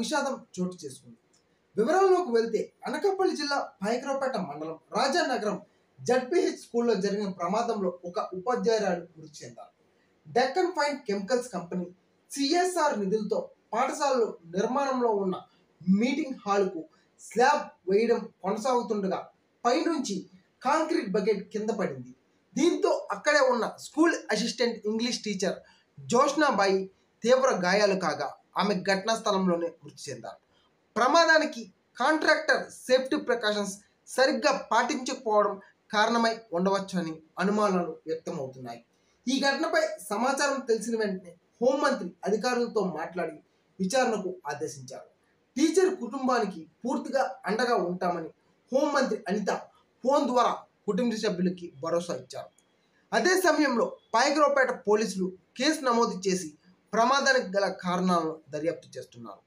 విషాదం చోటు చేసుకుంది. వివరాల్లోకి వెళ్తే అనకాపల్లి జిల్లా పైకరావుపేట మండలం రాజానగరం జడ్పీహెచ్ స్కూల్లో జరిగిన ప్రమాదంలో ఒక ఉపాధ్యాయురాలు మృతి చెందారు. Deccan fine chemicals company CSR నిధులతో పాఠశాలలో నిర్మాణంలో ఉన్న మీటింగ్ హాల్కు స్లాబ్ వేయడం కొనసాగుతుండగా పైనుంచి కాంక్రీట్ బకెట్ కింద పడింది. దీంతో అక్కడే ఉన్న స్కూల్ అసిస్టెంట్ ఇంగ్లీష్ టీచర్ జోష్నాబాయి తీవ్ర గాయాలు కాగా ఆమె ఘటనా స్థలంలోనే మృతి చెందారు. ప్రమాదానికి కాంట్రాక్టర్ సేఫ్టీ ప్రికాషన్స్ సరిగ్గా పాటించకపోవడం కారణమై ఉండవచ్చని అనుమానాలు వ్యక్తమవుతున్నాయి. ఈ ఘటనపై సమాచారం తెలిసిన వెంటనే హోంమంత్రి అధికారులతో మాట్లాడి విచారణకు ఆదేశించారు. టీచర్ కుటుంబానికి పూర్తిగా అండగా ఉంటామని హోంమంత్రి అనిత ఫోన్ ద్వారా కుటుంబ సభ్యులకి భరోసా ఇచ్చారు. అదే సమయంలో పైకరావుపేట పోలీసులు కేసు నమోదు చేసి ప్రమాదానికి గల కారణాలను దర్యాప్తు చేస్తున్నారు.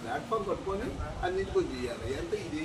ప్లాట్ఫామ్ కట్టుకొని అన్నింటికి చేయాలి. ఎంత ఇది